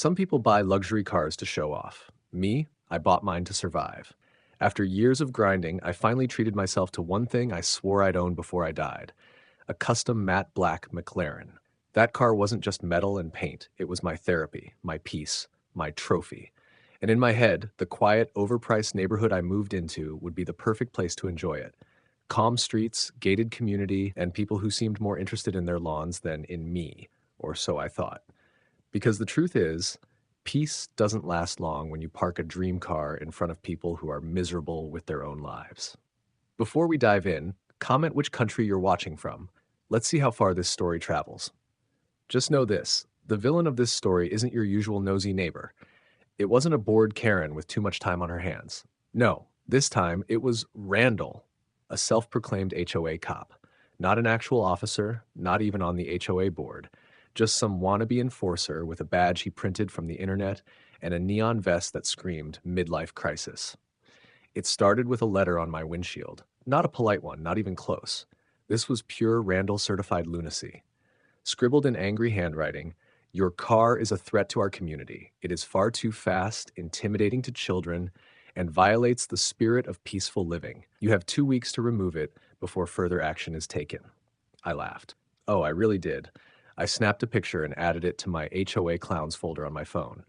Some people buy luxury cars to show off. Me, I bought mine to survive. After years of grinding, I finally treated myself to one thing I swore I'd own before I died: a custom matte black McLaren. That car wasn't just metal and paint, it was my therapy, my peace, my trophy. And in my head, the quiet, overpriced neighborhood I moved into would be the perfect place to enjoy it. Calm streets, gated community, and people who seemed more interested in their lawns than in me, or so I thought. Because the truth is, peace doesn't last long when you park a dream car in front of people who are miserable with their own lives. Before we dive in, comment which country you're watching from. Let's see how far this story travels. Just know this: the villain of this story isn't your usual nosy neighbor. It wasn't a bored Karen with too much time on her hands. No, this time it was Randall, a self proclaimed HOA cop. Not an actual officer, not even on the HOA board, just some wannabe enforcer with a badge he printed from the internet and a neon vest that screamed midlife crisis. It started with a letter on my windshield. Not a polite one, not even close. This was pure Randall certified lunacy. Scribbled in angry handwriting, "Your car is a threat to our community. It is far too fast, intimidating to children, and violates the spirit of peaceful living. You have 2 weeks to remove it before further action is taken." I laughed. Oh, I really did. I snapped a picture and added it to my HOA clowns folder on my phone.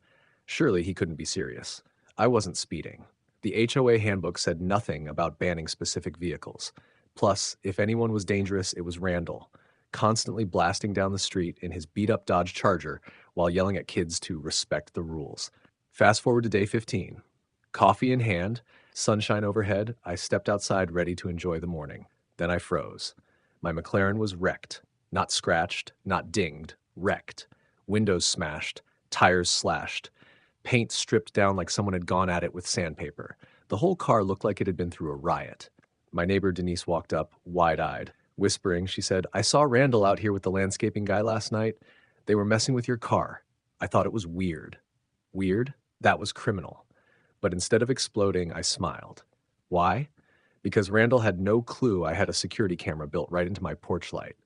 Surely he couldn't be serious. I wasn't speeding. The HOA handbook said nothing about banning specific vehicles. Plus, if anyone was dangerous, it was Randall, constantly blasting down the street in his beat-up Dodge Charger while yelling at kids to respect the rules. Fast forward to day 15. Coffee in hand, sunshine overhead, I stepped outside ready to enjoy the morning. Then I froze. My McLaren was wrecked. Not scratched, not dinged, wrecked. Windows smashed, tires slashed, paint stripped down like someone had gone at it with sandpaper. The whole car looked like it had been through a riot. My neighbor Denise walked up, wide-eyed. Whispering, she said, "I saw Randall out here with the landscaping guy last night. They were messing with your car. I thought it was weird." Weird? That was criminal. But instead of exploding, I smiled. Why? Because Randall had no clue I had a security camera built right into my porch light.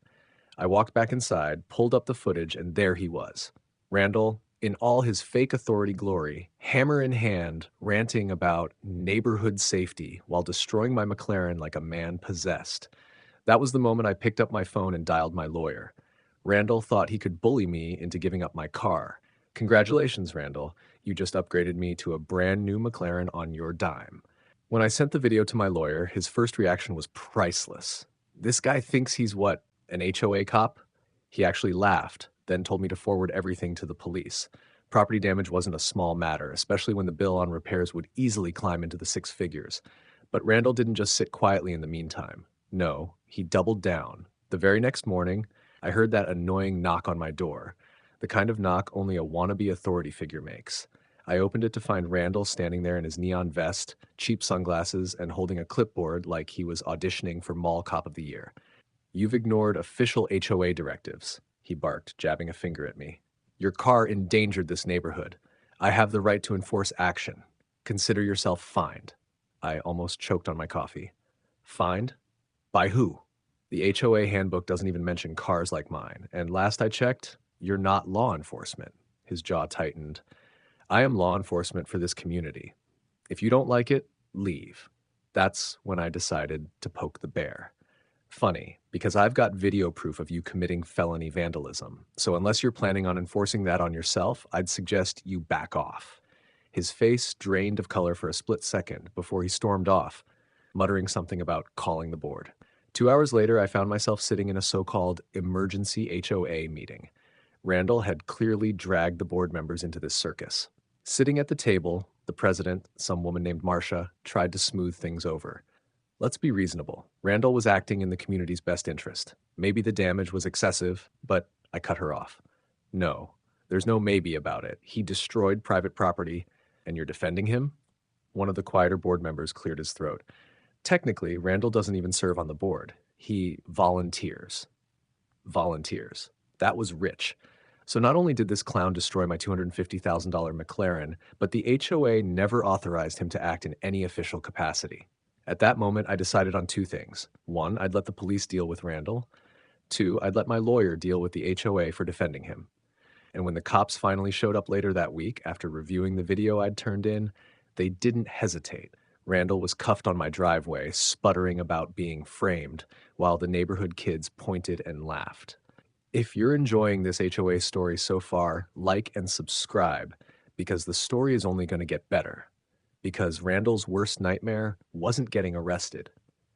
I walked back inside, pulled up the footage, and there he was. Randall, in all his fake authority glory, hammer in hand, ranting about neighborhood safety while destroying my McLaren like a man possessed. That was the moment I picked up my phone and dialed my lawyer. Randall thought he could bully me into giving up my car. Congratulations, Randall. You just upgraded me to a brand new McLaren on your dime. When I sent the video to my lawyer, his first reaction was priceless. This guy thinks he's what, an HOA cop? He actually laughed, then told me to forward everything to the police. Property damage wasn't a small matter, especially when the bill on repairs would easily climb into the six figures. But Randall didn't just sit quietly in the meantime. No, he doubled down. The very next morning, I heard that annoying knock on my door, the kind of knock only a wannabe authority figure makes. I opened it to find Randall standing there in his neon vest, cheap sunglasses, and holding a clipboard like he was auditioning for Mall Cop of the Year. "You've ignored official HOA directives," he barked, jabbing a finger at me. "Your car endangered this neighborhood. I have the right to enforce action. Consider yourself fined." I almost choked on my coffee. Fined? By who? The HOA handbook doesn't even mention cars like mine, and last I checked, you're not law enforcement. His jaw tightened. I am law enforcement for this community. If you don't like it, leave. That's when I decided to poke the bear. Funny, because I've got video proof of you committing felony vandalism, so unless you're planning on enforcing that on yourself, I'd suggest you back off. His face drained of color for a split second before he stormed off, muttering something about calling the board. 2 hours later, I found myself sitting in a so-called emergency HOA meeting. Randall had clearly dragged the board members into this circus. Sitting at the table, the president, some woman named Marcia, tried to smooth things over. Let's be reasonable. Randall was acting in the community's best interest. Maybe the damage was excessive, but I cut her off. No, there's no maybe about it. He destroyed private property, and you're defending him? One of the quieter board members cleared his throat. Technically, Randall doesn't even serve on the board. He volunteers. Volunteers. That was rich. So not only did this clown destroy my $250,000 McLaren, but the HOA never authorized him to act in any official capacity. At that moment, I decided on two things. One, I'd let the police deal with Randall. Two, I'd let my lawyer deal with the HOA for defending him. And when the cops finally showed up later that week after reviewing the video I'd turned in, they didn't hesitate. Randall was cuffed on my driveway, sputtering about being framed, while the neighborhood kids pointed and laughed. If you're enjoying this HOA story so far, like and subscribe, because the story is only going to get better. Because Randall's worst nightmare wasn't getting arrested.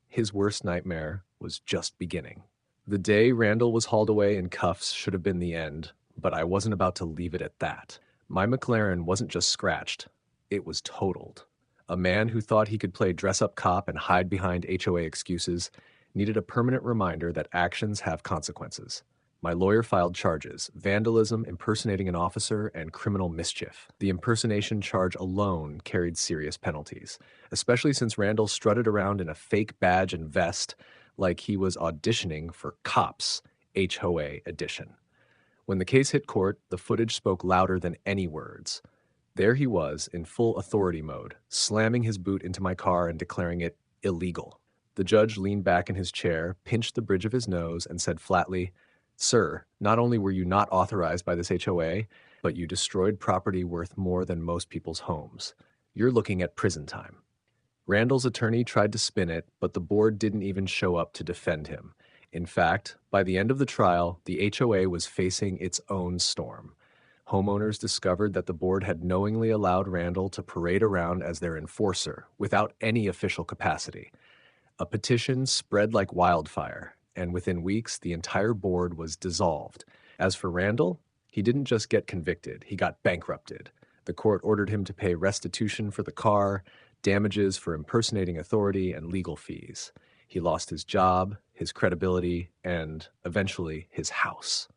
His worst nightmare was just beginning. The day Randall was hauled away in cuffs should have been the end, but I wasn't about to leave it at that. My McLaren wasn't just scratched, it was totaled. A man who thought he could play dress-up cop and hide behind HOA excuses needed a permanent reminder that actions have consequences. My lawyer filed charges: vandalism, impersonating an officer, and criminal mischief. The impersonation charge alone carried serious penalties, especially since Randall strutted around in a fake badge and vest like he was auditioning for Cops, HOA edition. When the case hit court, the footage spoke louder than any words. There he was, in full authority mode, slamming his boot into my car and declaring it illegal. The judge leaned back in his chair, pinched the bridge of his nose, and said flatly, "Sir, not only were you not authorized by this HOA, but you destroyed property worth more than most people's homes. You're looking at prison time." Randall's attorney tried to spin it, but the board didn't even show up to defend him. In fact, by the end of the trial, the HOA was facing its own storm. Homeowners discovered that the board had knowingly allowed Randall to parade around as their enforcer without any official capacity. A petition spread like wildfire, and within weeks, the entire board was dissolved. As for Randall, he didn't just get convicted, he got bankrupted. The court ordered him to pay restitution for the car, damages for impersonating authority, and legal fees. He lost his job, his credibility, and eventually his house.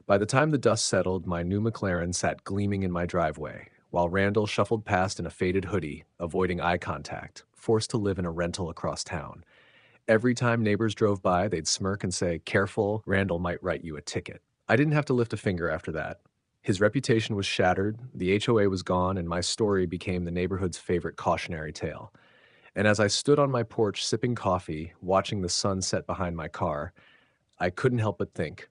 By the time the dust settled, my new McLaren sat gleaming in my driveway, while Randall shuffled past in a faded hoodie, avoiding eye contact, forced to live in a rental across town. Every time neighbors drove by, they'd smirk and say, "Careful, Randall might write you a ticket." I didn't have to lift a finger after that. His reputation was shattered, the HOA was gone, and my story became the neighborhood's favorite cautionary tale. And as I stood on my porch sipping coffee, watching the sun set behind my car, I couldn't help but think,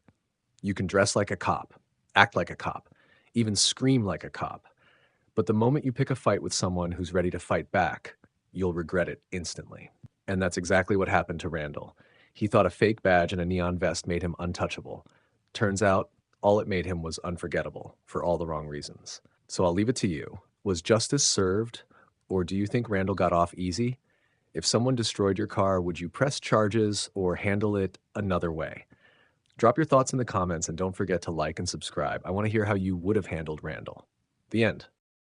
you can dress like a cop, act like a cop, even scream like a cop. But the moment you pick a fight with someone who's ready to fight back, you'll regret it instantly. And that's exactly what happened to Randall. He thought a fake badge and a neon vest made him untouchable. Turns out, all it made him was unforgettable, for all the wrong reasons. So I'll leave it to you. Was justice served, or do you think Randall got off easy? If someone destroyed your car, would you press charges or handle it another way? Drop your thoughts in the comments and don't forget to like and subscribe. I want to hear how you would have handled Randall. The end.